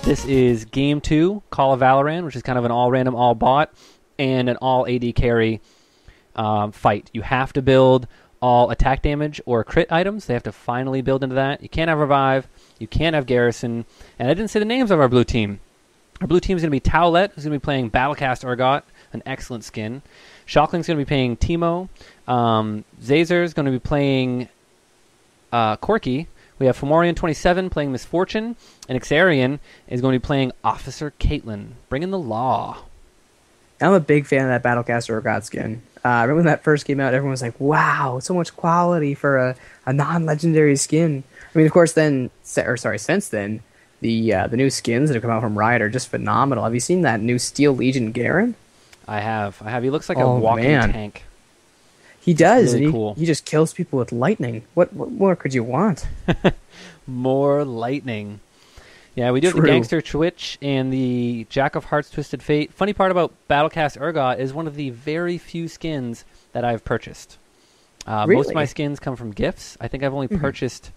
This is Game 2, Call of Valoran, which is kind of an all-random, all-bot, and an all-AD carry fight. You have to build all attack damage or crit items. They have to finally build into that. You can't have Revive. You can't have Garrison. And I didn't say the names of our blue team. Our blue team is going to be Towlette, who's going to be playing Battlecast Urgot, an excellent skin. Shockling's going to be playing Teemo. Zazer's going to be playing Corki. We have Fomorian27 playing Misfortune, and Ixarian is going to be playing Officer Caitlyn, bringing the law. I'm a big fan of that Battlecast Urgot skin. I remember when that first came out, everyone was like, wow, so much quality for a non-legendary skin. I mean, of course, since then, the new skins that have come out from Riot are just phenomenal. Have you seen that new Steel Legion Garen? I have. He looks like a walking tank. He does. Really and cool. He just kills people with lightning. What more could you want? More lightning. Yeah, we do have the Gangster Twitch and the Jack of Hearts Twisted Fate. Funny part about Battlecast Urgot is one of the very few skins that I've purchased. Really? Most of my skins come from gifts. I think I've only purchased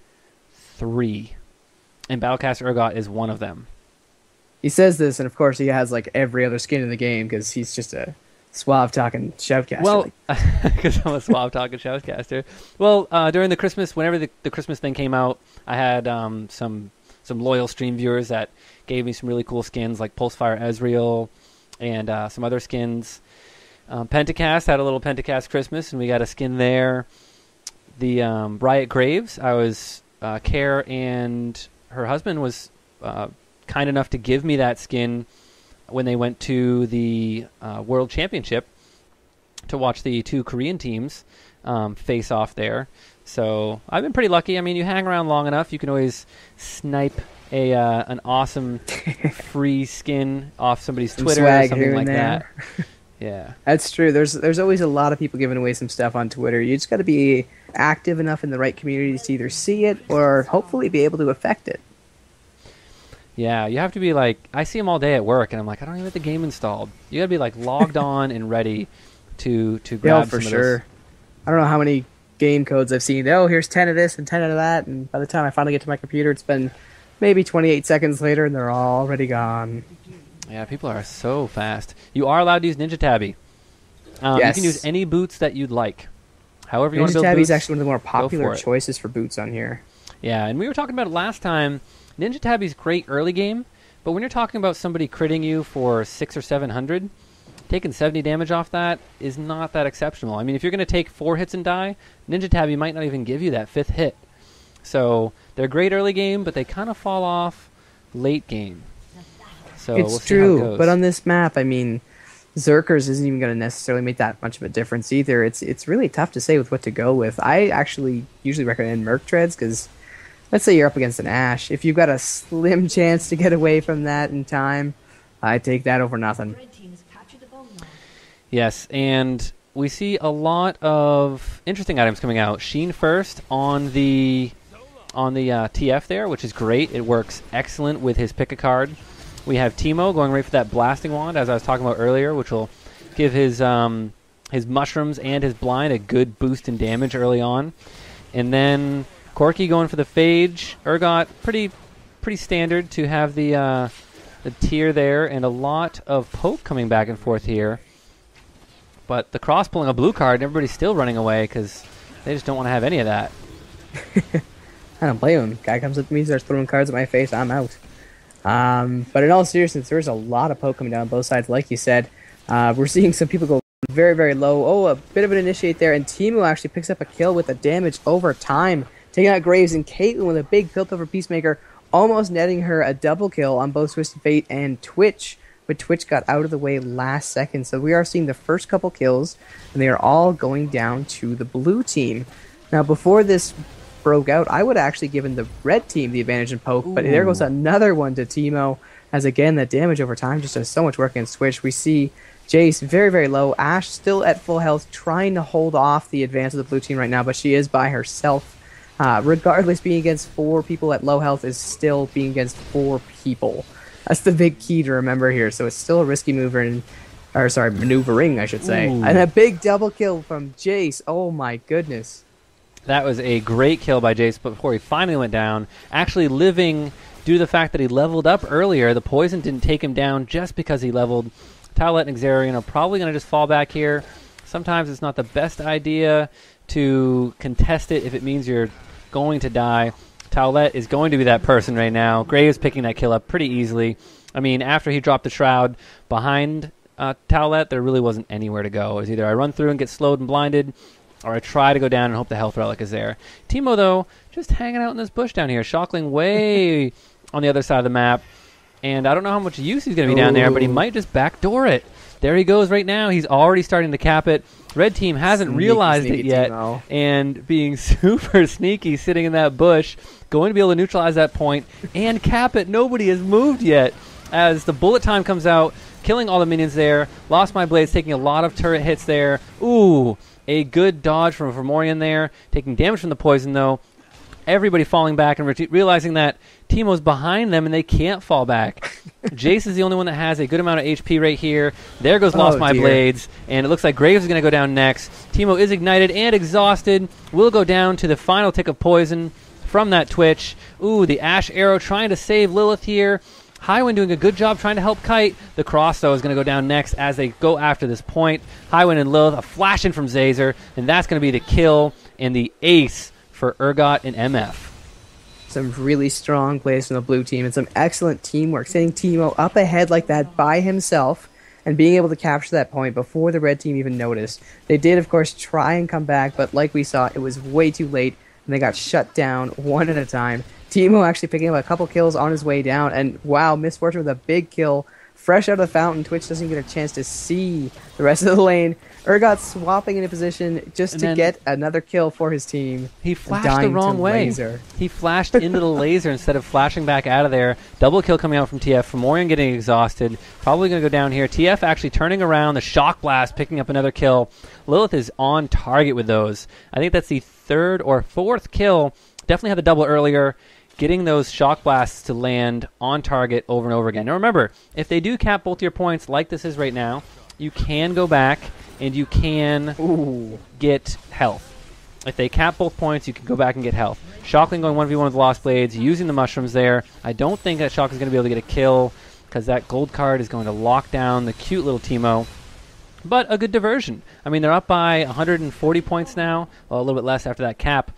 3. And Battlecast Urgot is one of them. He says this, and of course he has like every other skin in the game because he's just a suave-talking shoutcaster. Well, because I'm a suave-talking shoutcaster. Well, during the Christmas, whenever the Christmas thing came out, I had some loyal stream viewers that gave me some really cool skins like Pulsefire Ezreal and some other skins. Pentacast had a little Pentacast Christmas, and we got a skin there. The Riot Graves, I was Care and her husband was kind enough to give me that skin when they went to the World Championship to watch the 2 Korean teams face off there. So I've been pretty lucky. I mean, you hang around long enough, you can always snipe an awesome free skin off somebody's Twitter or something like that. Yeah, that's true. There's always a lot of people giving away some stuff on Twitter. You just got to be active enough in the right communities to either see it or hopefully be able to affect it. Yeah, you have to be like, I see them all day at work, and I'm like, I don't even have the game installed. You got to be like logged on and ready to grab for some sure. of those. I don't know how many game codes I've seen. Oh, here's 10 of this and 10 of that, and by the time I finally get to my computer, it's been maybe 28 seconds later, and they're already gone. Yeah, people are so fast. You are allowed to use Ninja Tabby. Yes. You can use any boots that you'd like. However you want to build Ninja Tabby boots, is actually one of the more popular for it. choices for boots on here. Yeah, and we were talking about it last time. Ninja Tabby's great early game, but when you're talking about somebody critting you for 600 or 700, taking 70 damage off that is not that exceptional. I mean, if you're going to take 4 hits and die, Ninja Tabby might not even give you that 5th hit. So they're great early game, but they kind of fall off late game. So It's we'll see how it true, goes. but on this map, I mean, Zerkers isn't even going to necessarily make that much of a difference either. It's really tough to say with what to go with. I actually usually recommend Merc Treads because let's say you're up against an Ashe. If you've got a slim chance to get away from that in time, I take that over nothing. Yes, and we see a lot of interesting items coming out. Sheen first on the TF there, which is great. It works excellent with his pick a card. We have Teemo going right for that blasting wand, as I was talking about earlier, which will give his mushrooms and his blind a good boost in damage early on. And then Corki going for the Phage. Urgot, pretty standard to have the tier there, and a lot of poke coming back and forth here. But the cross pulling a blue card, and everybody's still running away because they just don't want to have any of that. I don't blame him. Guy comes up to me, starts throwing cards at my face, I'm out. But in all seriousness, there's a lot of poke coming down both sides, like you said. We're seeing some people go very, very low. Oh, a bit of an initiate there, and Teemo actually picks up a kill with the damage over time, taking out Graves, and Caitlyn with a big Piltover Peacemaker, almost netting her a double kill on both Twisted Fate and Twitch, but Twitch got out of the way last second. So we are seeing the first couple kills, and they are all going down to the blue team. Now, before this broke out, I would have actually given the red team the advantage in poke, but there goes another one to Teemo, as again, that damage over time just does so much work against Twitch. We see Jace very, very low. Ashe still at full health, trying to hold off the advance of the blue team right now, but she is by herself. Regardless, being against 4 people at low health is still being against 4 people. That's the big key to remember here. So it's still a risky maneuvering, I should say. Ooh. And a big double kill from Jace. Oh my goodness. That was a great kill by Jace before he finally went down, actually living due to the fact that he leveled up earlier. The poison didn't take him down just because he leveled. Towlette and Xarian are probably going to just fall back here. Sometimes it's not the best idea to contest it if it means you're going to die. Towlette is going to be that person right now. Graves picking that kill up pretty easily. I mean, after he dropped the Shroud behind Towlette, there really wasn't anywhere to go. It was either I run through and get slowed and blinded, or I try to go down and hope the health relic is there. Teemo, though, just hanging out in this bush down here. Shockling way on the other side of the map. And I don't know how much use he's going to be down there, but he might just backdoor it. There he goes right now. He's already starting to cap it. Red team hasn't realized it yet. Teemo. And being super sneaky, sitting in that bush, going to be able to neutralize that point and cap it. Nobody has moved yet. As the bullet time comes out, killing all the minions there. Lost my blades, taking a lot of turret hits there. Ooh, a good dodge from Fomorian there. Taking damage from the poison, though. Everybody falling back and realizing that Teemo's behind them and they can't fall back. Jace is the only one that has a good amount of HP right here. There goes Lost My Blades. And it looks like Graves is going to go down next. Teemo is ignited and exhausted. Will go down to the final tick of poison from that Twitch. Ooh, the Ash Arrow trying to save Lilith here. Highwind doing a good job trying to help Kite. The Cross, though, is going to go down next as they go after this point. Highwind and Lilith, a flash in from Zazer, and that's going to be the kill and the ace for Urgot and MF. Some really strong plays from the blue team and some excellent teamwork. Sending Teemo up ahead like that by himself and being able to capture that point before the red team even noticed. They did, of course, try and come back, but like we saw, it was way too late, and they got shut down one at a time. Teemo actually picking up a couple kills on his way down, and wow, Misfortune with a big kill. Fresh out of the fountain, Twitch doesn't get a chance to see the rest of the lane. Urgot swapping into position just to get another kill for his team. He flashed the wrong way. Laser. He flashed into the laser instead of flashing back out of there. Double kill coming out from TF. Fomorian getting exhausted. Probably going to go down here. TF actually turning around. The Shock Blast picking up another kill. Lilith is on target with those. I think that's the third or fourth kill. Definitely had the double earlier. Getting those Shock Blasts to land on target over and over again. Now remember, if they do cap both your points like this is right now, you can go back and you can get health. If they cap both points, you can go back and get health. Shockling going 1v1 with Lost Blades, using the mushrooms there. I don't think that Shock is going to be able to get a kill because that gold card is going to lock down the cute little Teemo. But a good diversion. I mean, they're up by 140 points now. Well, a little bit less after that cap.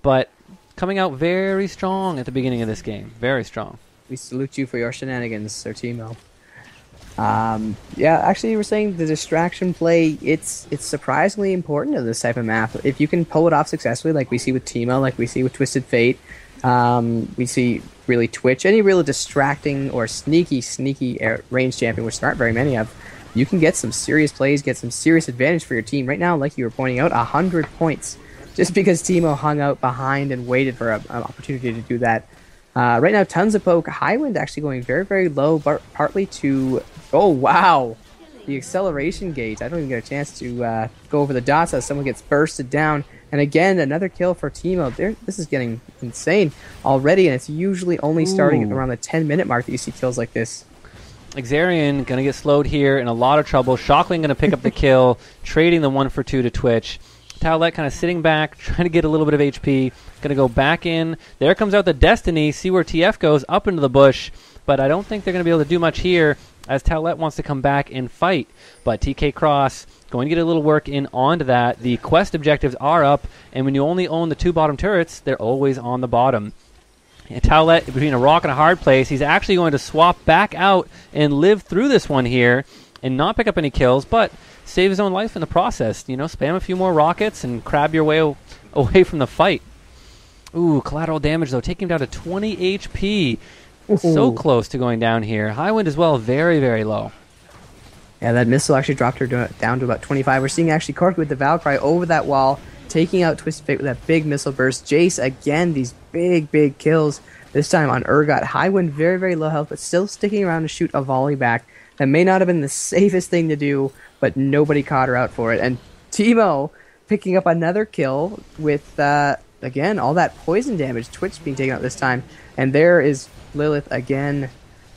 But coming out very strong at the beginning of this game. Very strong. We salute you for your shenanigans, Sir Teemo. Yeah, actually, you were saying the distraction play, it's surprisingly important in this type of map. If you can pull it off successfully, like we see with Teemo, like we see with Twisted Fate, we see really Twitch, any really distracting or sneaky range champion, which there aren't very many of, you can get some serious plays, get some serious advantage for your team. Right now, like you were pointing out, 100 points. Just because Teemo hung out behind and waited for an opportunity to do that. Right now, tons of poke. Highwind actually going very, very low, but partly to... Oh, wow! The acceleration gate. I don't even get a chance to go over the dots as someone gets bursted down. And again, another kill for Teemo. This is getting insane already, and it's usually only starting at around the 10-minute mark that you see kills like this. Xarian going to get slowed here, in a lot of trouble. Shockling going to pick up the kill, trading the 1 for 2 to Twitch. Towlette kind of sitting back, trying to get a little bit of HP. Going to go back in. There comes out the Destiny. See where TF goes, up into the bush. But I don't think they're going to be able to do much here as Towlette wants to come back and fight. But TK Cross going to get a little work in onto that. The quest objectives are up, and when you only own the 2 bottom turrets, they're always on the bottom. And Towlette, between a rock and a hard place, he's actually going to swap back out and live through this one here and not pick up any kills, but save his own life in the process. You know, spam a few more rockets and crab your way away from the fight. Ooh, collateral damage, though. Take him down to 20 HP. So close to going down here. Highwind as well, very, very low. Yeah, that missile actually dropped her down to about 25. We're seeing actually Cork with the Valkyrie over that wall, taking out Twisted Fate with that big missile burst. Jace, again, these big, big kills. This time on Urgot. Highwind, very, very low health, but still sticking around to shoot a volley back. That may not have been the safest thing to do, but nobody caught her out for it. And Teemo picking up another kill with, again, all that poison damage. Twitch being taken out this time. And there is Lilith again.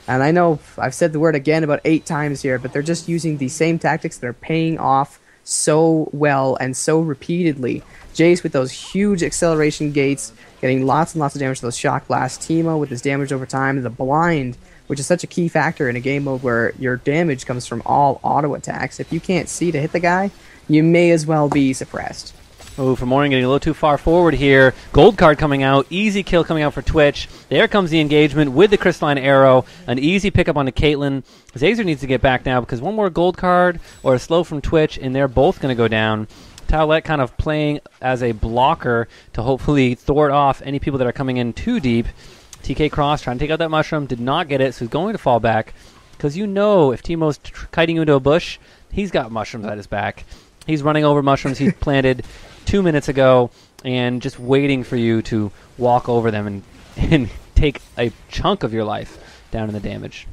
And I know I've said the word again about 8 times here, but they're just using the same tactics that are paying off so well and so repeatedly. Jace with those huge acceleration gates, getting lots and lots of damage to those shock blasts. Teemo with his damage over time. The blind, which is such a key factor in a game mode where your damage comes from all auto attacks. If you can't see to hit the guy, you may as well be suppressed. Oh, Valoran getting a little too far forward here. Gold card coming out. Easy kill coming out for Twitch. There comes the engagement with the crystalline arrow. An easy pickup onto Caitlyn. Zazer needs to get back now because one more gold card or a slow from Twitch, and they're both going to go down. Towlette kind of playing as a blocker to hopefully thwart off any people that are coming in too deep. TK Cross trying to take out that mushroom. Did not get it, so he's going to fall back. Because you know if Teemo's kiting you into a bush, he's got mushrooms at his back. He's running over mushrooms he planted 2 minutes ago and just waiting for you to walk over them and take a chunk of your life down in the damage.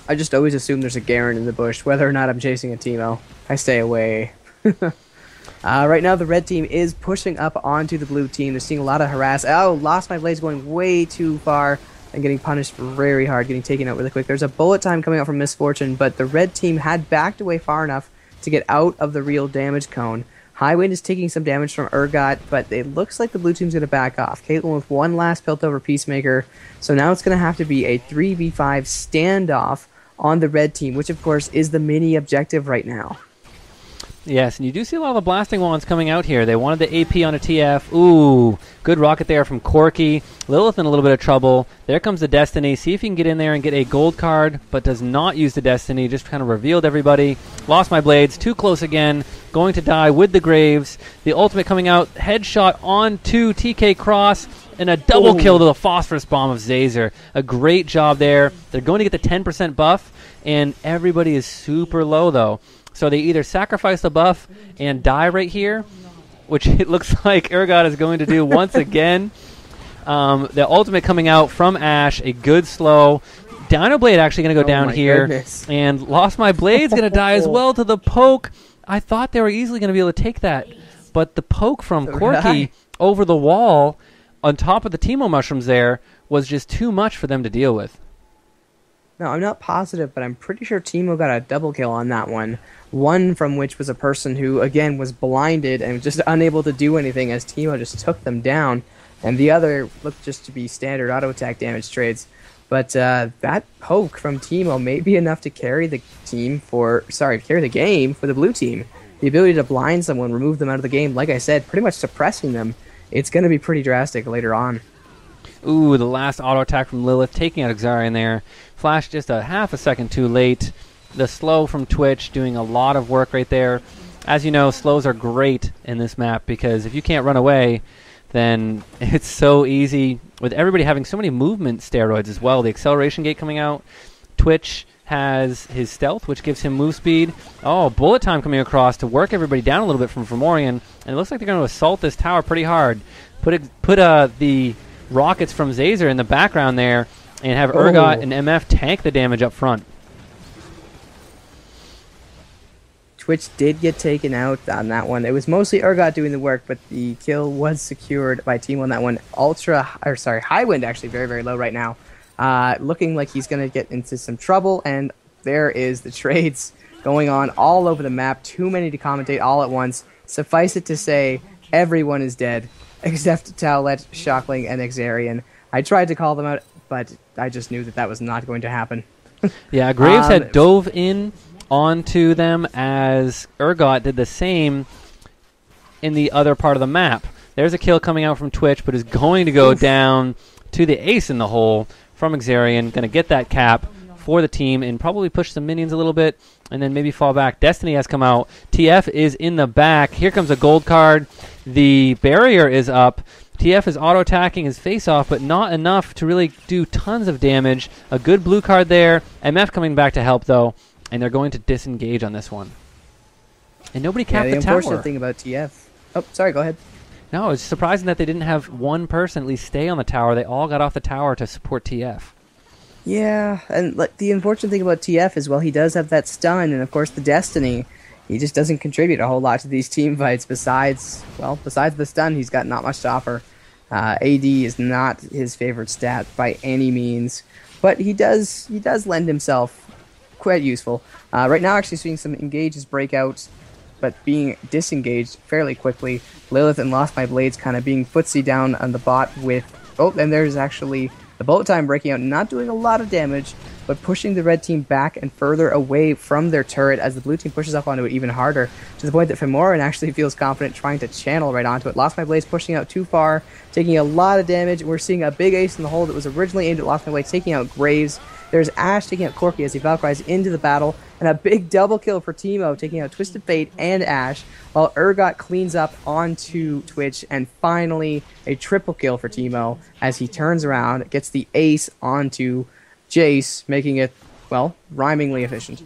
I just always assume there's a Garen in the bush, whether or not I'm chasing a Teemo. I stay away. Right now, the red team is pushing up onto the blue team. They're seeing a lot of harass. Oh, Lost My Blades going way too far and getting punished very hard, getting taken out really quick. There's a bullet time coming out from Misfortune, but the red team had backed away far enough to get out of the real damage cone. Highwind is taking some damage from Urgot, but it looks like the blue team's going to back off. Caitlyn with one last Piltover Peacemaker, so now it's going to have to be a 3v5 standoff on the red team, which of course is the mini objective right now. Yes, and you do see a lot of the blasting wands coming out here. They wanted the AP on a TF. Ooh, good rocket there from Corky. Lilith in a little bit of trouble. There comes the Destiny. See if you can get in there and get a gold card, but does not use the Destiny. Just kind of revealed everybody. Lost My Blades. Too close again. Going to die with the Graves. The ultimate coming out. Headshot onto TK Cross. And a double kill to the Phosphorus Bomb of Zazer. A great job there. They're going to get the 10% buff, and everybody is super low, though. So they either sacrifice the buff and die right here, which it looks like Urgot is going to do once again. The ultimate coming out from Ashe, a good slow. Dino Blade actually going to go down here. Goodness. And Lost My Blade's going to die as well to the poke. I thought they were easily going to be able to take that. But the poke from Corky over the wall on top of the Teemo mushrooms there was just too much for them to deal with. No, I'm not positive, but I'm pretty sure Teemo got a double kill on that one. One from which was a person who, again, was blinded and just unable to do anything as Teemo just took them down. And the other looked just to be standard auto attack damage trades. But that poke from Teemo may be enough to carry the game for the blue team. The ability to blind someone, remove them out of the game, like I said, pretty much suppressing them. It's going to be pretty drastic later on. Ooh, the last auto attack from Lilith, taking out Xarian there. Flash just a half a second too late. The slow from Twitch doing a lot of work right there. As you know, slows are great in this map because if you can't run away, then it's so easy. With everybody having so many movement steroids as well, the acceleration gate coming out. Twitch has his stealth, which gives him move speed. Oh, bullet time coming across to work everybody down a little bit from Fomorian. And it looks like they're going to assault this tower pretty hard. Put the rockets from Zazer in the background there and have Urgot and MF tank the damage up front. Twitch did get taken out on that one. It was mostly Urgot doing the work, but the kill was secured by Teemo on that one. Highwind actually very, very low right now. Looking like he's going to get into some trouble, and there is the trades going on all over the map. Too many to commentate all at once. Suffice it to say, everyone is dead, except Towlette, Shockling, and Xarian. I tried to call them out, but I just knew that was not going to happen. Yeah, Graves had dove in onto them as Urgot did the same in the other part of the map. There's a kill coming out from Twitch, but is going to go down to the ace in the hole from Xarian. Going to get that cap for the team and probably push some minions a little bit and then maybe fall back. Destiny has come out. TF is in the back. Here comes a gold card. The barrier is up. TF is auto-attacking his face-off, but not enough to really do tons of damage. A good blue card there. MF coming back to help, though, and they're going to disengage on this one. And nobody capped the tower. The unfortunate thing about TF... Oh, sorry, go ahead. No, it's surprising that they didn't have one person at least stay on the tower. They all got off the tower to support TF. Yeah, and the unfortunate thing about TF is, well, he does have that stun, and of course the Destiny. He just doesn't contribute a whole lot to these team fights. Besides the stun, he's got not much to offer. AD is not his favorite stat by any means, but he does lend himself quite useful. Right now, actually seeing some engages break out but being disengaged fairly quickly. Lilith and Lost My Blades kind of being footsie down on the bot with... Oh, and there's actually the bullet time breaking out, not doing a lot of damage, but pushing the red team back and further away from their turret as the blue team pushes up onto it even harder, to the point that Valoran actually feels confident trying to channel right onto it. Lost My Blades pushing out too far, taking a lot of damage. We're seeing a big ace in the hole that was originally aimed at Lost My Blades, taking out Graves. There's Ash taking out Corki as he Valkyries into the battle, and a big double kill for Teemo, taking out Twisted Fate and Ash, while Urgot cleans up onto Twitch, and finally a triple kill for Teemo as he turns around, gets the ace onto Jace, making it, well, rhymingly efficient.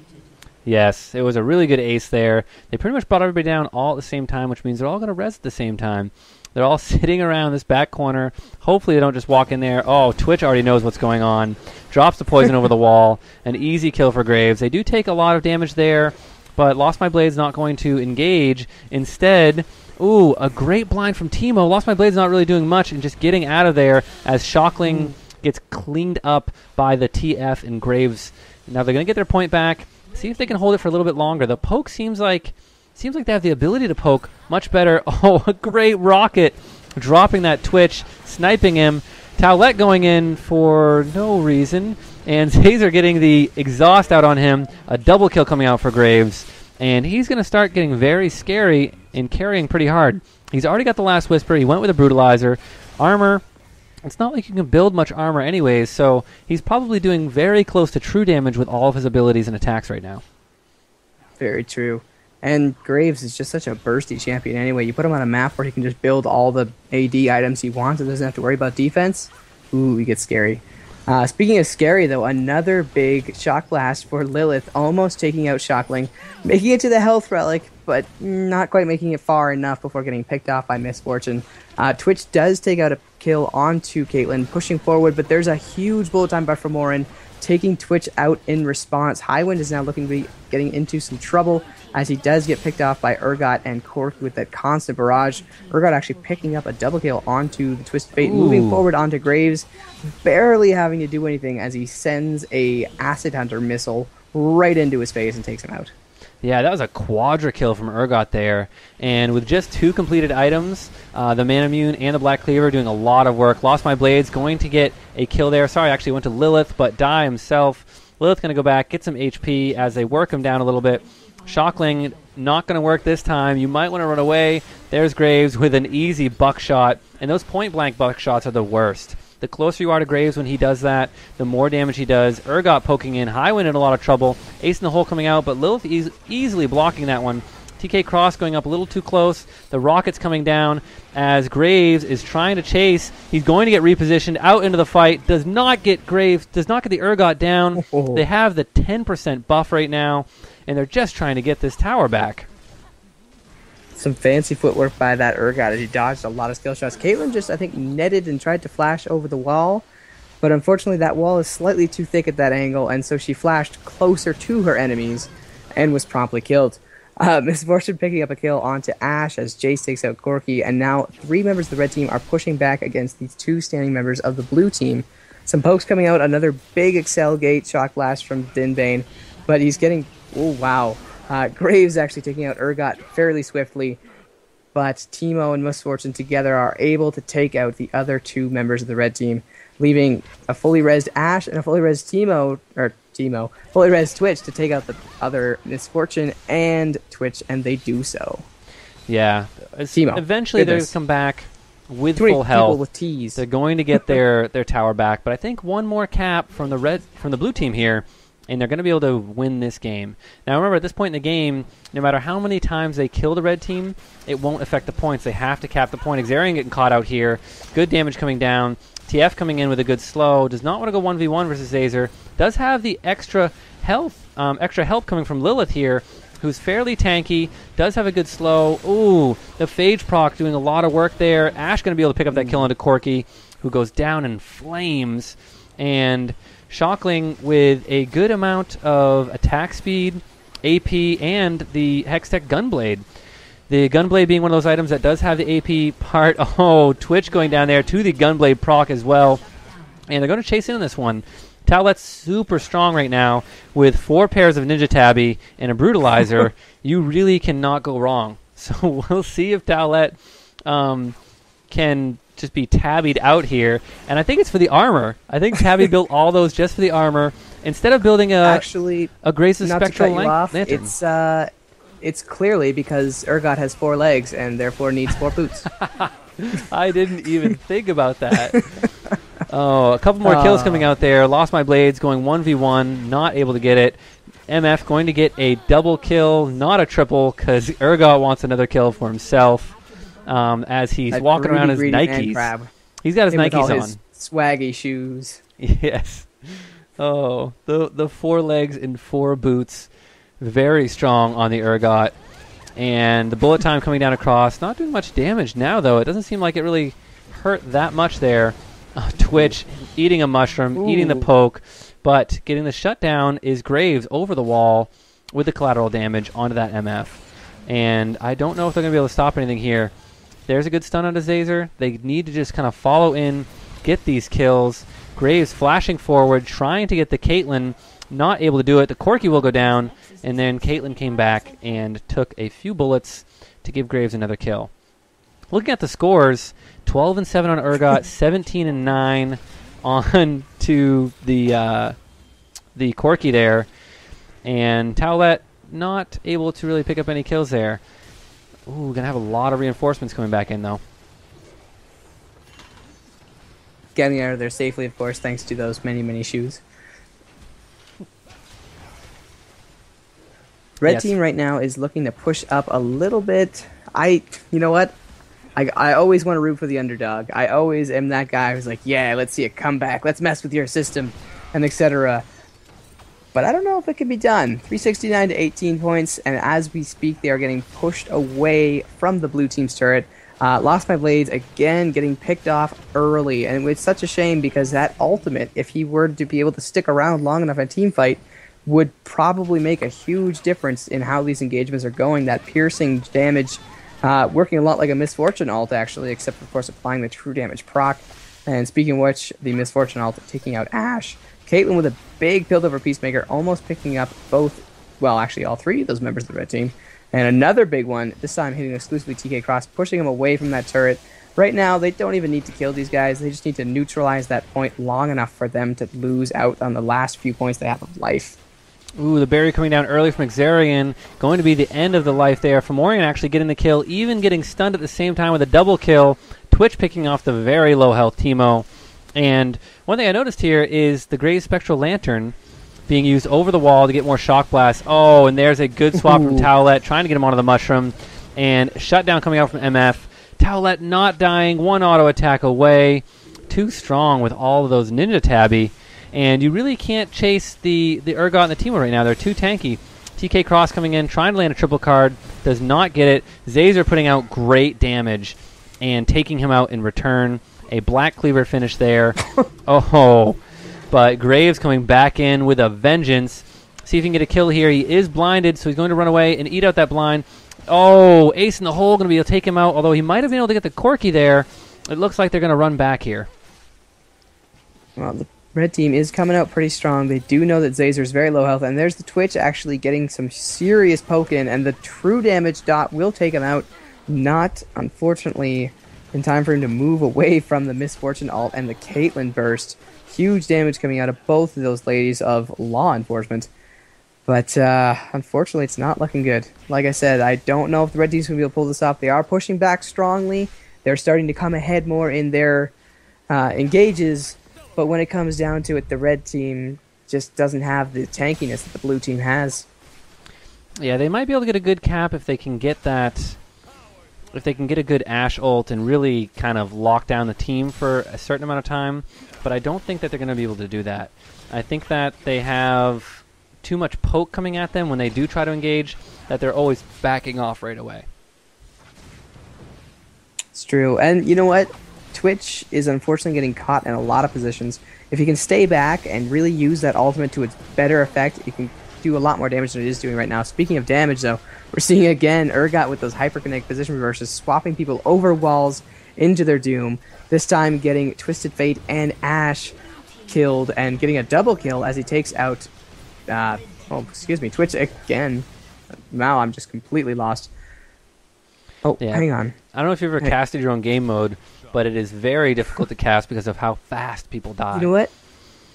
Yes, it was a really good ace there. They pretty much brought everybody down all at the same time, which means they're all going to res at the same time. They're all sitting around this back corner. Hopefully they don't just walk in there. Oh, Twitch already knows what's going on. Drops the poison over the wall. An easy kill for Graves. They do take a lot of damage there, but Lost My Blade's not going to engage. Instead, ooh, a great blind from Teemo. Lost My Blade's not really doing much and just getting out of there as Shockling gets cleaned up by the TF and Graves. Now they're going to get their point back. See if they can hold it for a little bit longer. The poke seems like they have the ability to poke much better. Oh, a great rocket dropping that Twitch, sniping him. Towlette going in for no reason, and Zazer getting the exhaust out on him. A double kill coming out for Graves, and he's going to start getting very scary and carrying pretty hard. He's already got the last Whisper. He went with a Brutalizer. Armor, it's not like you can build much armor anyways, so he's probably doing very close to true damage with all of his abilities and attacks right now. Very true. And Graves is just such a bursty champion anyway. You put him on a map where he can just build all the AD items he wants and doesn't have to worry about defense. Ooh, he gets scary. Speaking of scary, though, another big Shock Blast for Lilith, almost taking out Shockling, making it to the Health Relic, but not quite making it far enough before getting picked off by Misfortune. Twitch does take out a kill onto Caitlyn, pushing forward, but there's a huge bullet time buff from Morin, taking Twitch out in response. Highwind is now looking to be getting into some trouble as he does get picked off by Urgot and Cork with that constant barrage. Urgot actually picking up a double kill onto the Twisted Fate, moving forward onto Graves, barely having to do anything as he sends a Acid Hunter missile right into his face and takes him out. Yeah, that was a quadra kill from Urgot there. And with just 2 completed items, the Manamune and the Black Cleaver doing a lot of work. Lost My Blades, going to get a kill there. Sorry, actually went to Lilith, but die himself. Lilith going to go back, get some HP as they work him down a little bit. Shockling not going to work this time. You might want to run away. There's Graves with an easy buckshot. And those point-blank buckshots are the worst. The closer you are to Graves when he does that, the more damage he does. Urgot poking in. Highwind in a lot of trouble. Ace in the hole coming out, but Lilith easily blocking that one. TK Cross going up a little too close. The rocket's coming down as Graves is trying to chase. He's going to get repositioned out into the fight. Does not get the Urgot down. They have the 10% buff right now, and they're just trying to get this tower back. Some fancy footwork by that Urgot as he dodged a lot of skill shots. Caitlyn just, I think, netted and tried to flash over the wall, but unfortunately that wall is slightly too thick at that angle, and so she flashed closer to her enemies and was promptly killed. Misfortune picking up a kill onto Ash as Jace takes out Corki, and now 3 members of the red team are pushing back against these 2 standing members of the blue team. Some pokes coming out, another big Excel Gate shock blast from Dinbane, but he's getting... oh, wow. Graves actually taking out Urgot fairly swiftly, but Teemo and Misfortune together are able to take out the other 2 members of the red team, leaving a fully rezzed Ash and a fully rezzed fully rezzed Twitch to take out the other Misfortune and Twitch, and they do so. Yeah. Teemo. Eventually they're going to come back with full health. With T's. They're going to get their tower back, but I think one more cap from the blue team here, and they're going to be able to win this game. Now, remember, at this point in the game, no matter how many times they kill the red team, it won't affect the points. They have to cap the point. Xarian getting caught out here. Good damage coming down. TF coming in with a good slow. Does not want to go 1v1 versus Zazer. Does have the extra help coming from Lilith here, who's fairly tanky. Does have a good slow. Ooh, the Phage proc doing a lot of work there. Ash going to be able to pick up that kill onto Corki, who goes down in flames. And Shockling with a good amount of attack speed, AP, and the Hextech Gunblade. The Gunblade being one of those items that does have the AP part. Oh, Twitch going down there to the Gunblade proc as well. And they're going to chase in on this one. Towlet's super strong right now with 4 pairs of Ninja Tabby and a Brutalizer. You really cannot go wrong. So we'll see if Towlet can just be tabbied out here. And I think it's for the armor. I think Tabby built all those just for the armor. Instead of building a Grace's Spectral Lantern. It's clearly because Urgot has 4 legs and therefore needs 4 boots. I didn't even think about that. Oh, a couple more kills coming out there. Lost my blades, going 1v1, not able to get it. MF going to get a double kill, not a triple, because Urgot wants another kill for himself as he's walking around his Nikes. He's got his Nikes on. His swaggy shoes. Yes. Oh, the 4 legs and 4 boots. Very strong on the Urgot. And the bullet time coming down across. Not doing much damage now, though. It doesn't seem like it really hurt that much there. Twitch eating a mushroom, eating the poke. But getting the shutdown is Graves over the wall with the collateral damage onto that MF. And I don't know if they're going to be able to stop anything here. There's a good stun onto Zazer. They need to just kind of follow in, get these kills. Graves flashing forward, trying to get the Caitlyn. Not able to do it. The Corki will go down, and then Caitlyn came back and took a few bullets to give Graves another kill. Looking at the scores, 12 and 7 on Urgot, 17 and 9 on to the Corki there, and Towlet not able to really pick up any kills there. Ooh, gonna have a lot of reinforcements coming back in though. Getting out of there safely, of course, thanks to those many shoes. Red team right now is looking to push up a little bit. You know what? I always want to root for the underdog. I always am that guy who's like, yeah, let's see a comeback. Let's mess with your system, and etc. But I don't know if it can be done. 369 to 18 points, and as we speak, they are getting pushed away from the blue team's turret. Lost my blades, again, getting picked off early. And it's such a shame because that ultimate, if he were to be able to stick around long enough in a team fight, would probably make a huge difference in how these engagements are going. That piercing damage, working a lot like a Misfortune ult, actually, except, of course, applying the true damage proc. And speaking of which, the Misfortune ult taking out Ashe. Caitlyn with a big build over Peacemaker, almost picking up both, well, actually all 3 of those members of the red team. And another big one, this time hitting exclusively TK Cross, pushing him away from that turret. Right now, they don't even need to kill these guys. They just need to neutralize that point long enough for them to lose out on the last few points they have of life. Ooh, the berry coming down early from Xarian. Going to be the end of the life there. Fomorian actually getting the kill, even getting stunned at the same time with a double kill. Twitch picking off the very low health Teemo. And one thing I noticed here is the Graves Spectral Lantern being used over the wall to get more shock blasts. Oh, and there's a good swap from Towlet, trying to get him onto the mushroom. And shutdown coming out from MF. Towlet not dying, 1 auto attack away. Too strong with all of those Ninja Tabby. And you really can't chase the Urgot and the Teemo right now. They're too tanky. TK Cross coming in, trying to land a triple card. Does not get it. Zazer putting out great damage and taking him out in return. A Black Cleaver finish there. Oh, but Graves coming back in with a vengeance. See if he can get a kill here. He is blinded, so he's going to run away and eat out that blind. Oh, Ace in the hole, going to be able to take him out, although he might have been able to get the Corki there. It looks like they're going to run back here. Well, the red team is coming out pretty strong. They do know that Zazer is very low health, and there's the Twitch actually getting some serious poke in, and the true damage dot will take him out. Not, unfortunately, in time for him to move away from the Misfortune ult and the Caitlyn burst. Huge damage coming out of both of those ladies of law enforcement. But unfortunately, it's not looking good. Like I said, I don't know if the red team's going to be able to pull this off. They are pushing back strongly. They're starting to come ahead more in their engages. But when it comes down to it, the red team just doesn't have the tankiness that the blue team has. Yeah, they might be able to get a good cap if they can get that. If they can get a good Ashe ult and really kind of lock down the team for a certain amount of time. But I don't think that they're going to be able to do that. I think that they have too much poke coming at them when they do try to engage, that they're always backing off right away. It's true. And you know what? Twitch is unfortunately getting caught in a lot of positions. If he can stay back and really use that ultimate to its better effect, it can do a lot more damage than it is doing right now. Speaking of damage, though, we're seeing again Urgot with those hyperkinetic position reverses, swapping people over walls into their doom. This time getting Twisted Fate and Ashe killed and getting a double kill as he takes out, Twitch again. Now I'm just completely lost. Oh, Yeah. hang on. I don't know if you've ever casted your own game mode, but it is very difficult to cast because of how fast people die. You know what?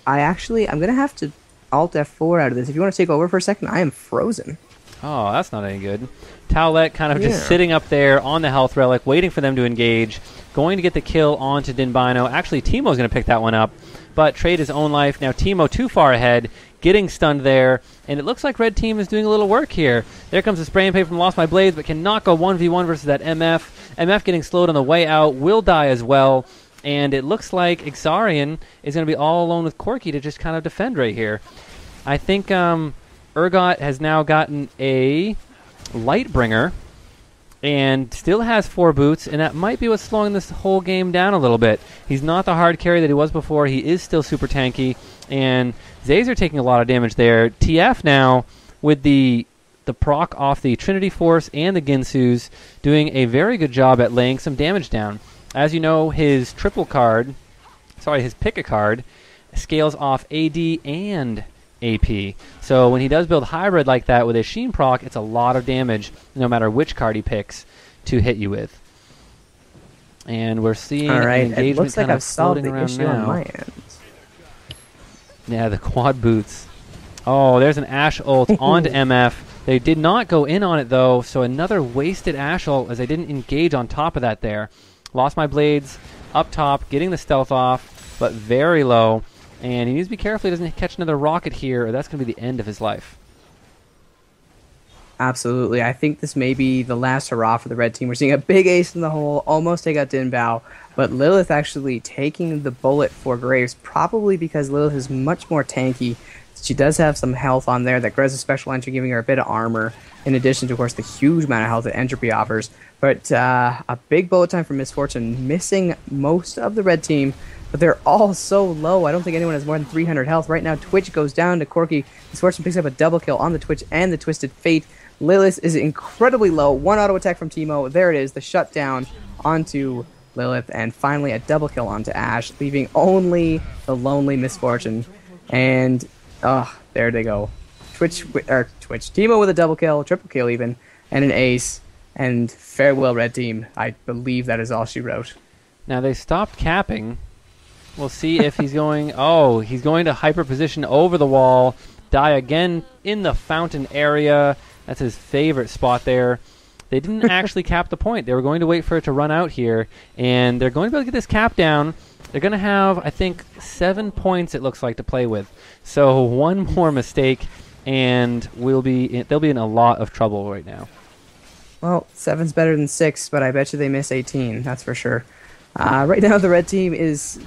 I'm going to have to Alt F4 out of this. If you want to take over for a second, I am frozen. Oh, that's not any good. Towlette kind of just sitting up there on the health relic, waiting for them to engage, going to get the kill onto Dinbino. Actually, Teemo's going to pick that one up, but trade his own life. Now Teemo too far ahead, getting stunned there, and it looks like Red Team is doing a little work here. There comes the spray and pay from Lost My Blades, but cannot go 1v1 versus that MF. MF getting slowed on the way out, will die as well, and it looks like Ixarian is going to be all alone with Corki to just kind of defend right here. I think Urgot has now gotten a Lightbringer and still has 4 boots, and that might be what's slowing this whole game down a little bit. He's not the hard carry that he was before. He is still super tanky, and Zazer taking a lot of damage there. TF now with the proc off the Trinity Force and the Ginsus doing a very good job at laying some damage down. As you know, his pick a card scales off AD and AP. So when he does build hybrid like that with a Sheen proc, it's a lot of damage no matter which card he picks to hit you with. And we're seeing an engagement it looks like kind of I've solved floating the around issue now. on my end. Yeah, the quad boots. Oh, there's an Ashe ult onto MF. They did not go in on it, though, so another wasted Ashe ult as they didn't engage on top of that there. Lost My Blades up top, getting the stealth off, but very low. And he needs to be careful he doesn't catch another rocket here, or that's going to be the end of his life. Absolutely. I think this may be the last hurrah for the red team. We're seeing a big ace in the hole, almost take out Dinbao, but Lilith actually taking the bullet for Graves, probably because Lilith is much more tanky. She does have some health on there. That Grez's special entry giving her a bit of armor, in addition to, of course, the huge amount of health that Entropy offers. But a big bullet time for Misfortune, missing most of the red team, but they're all so low. I don't think anyone has more than 300 health. Right now, Twitch goes down to Corki. Misfortune picks up a double kill on the Twitch and the Twisted Fate. Lilith is incredibly low. One auto attack from Teemo. There it is, the shutdown onto Lilith, and finally a double kill onto Ashe, leaving only the lonely Misfortune. And there they go. Teemo with a double kill, triple kill even, and an ace. And farewell, red team. I believe that is all she wrote. Now they stopped capping. We'll see if he's going... Oh, he's going to hyper position over the wall. Die again in the fountain area. That's his favorite spot there. They didn't actually cap the point. They were going to wait for it to run out here. And they're going to be able to get this cap down. They're going to have, I think, 7 points, it looks like, to play with. So one more mistake, and they'll be in a lot of trouble right now. Well, 7's better than 6, but I bet you they miss 18. That's for sure. Right now, the red team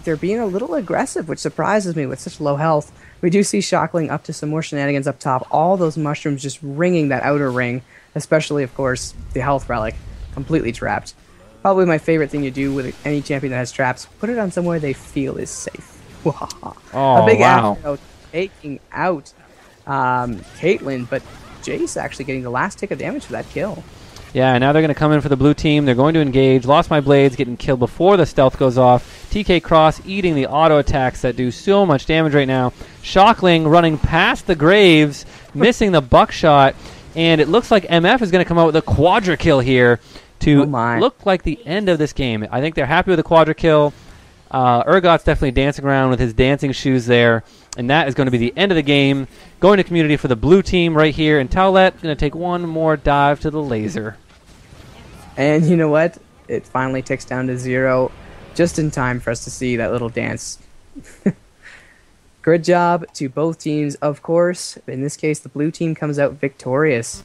they're being a little aggressive, which surprises me with such low health. We do see Shockling up to some more shenanigans up top. All those mushrooms just ringing that outer ring, especially, of course, the health relic, completely trapped. Probably my favorite thing to do with any champion that has traps, put it on somewhere they feel is safe. Oh, a big wow. Afro taking out Caitlyn, but Jace actually getting the last tick of damage for that kill. Yeah, now they're going to come in for the blue team. They're going to engage. Lost My Blades getting killed before the stealth goes off. TK Cross eating the auto attacks that do so much damage right now. Shockling running past the Graves, missing the buckshot. And it looks like MF is going to come out with a quadra kill here to look like the end of this game. I think they're happy with the quadra kill. Urgot's definitely dancing around with his dancing shoes there. And that is going to be the end of the game. Going to community for the blue team right here. And Towlette going to take one more dive to the laser. And you know what? It finally ticks down to 0. Just in time for us to see that little dance. Good job to both teams, of course. In this case, the blue team comes out victorious.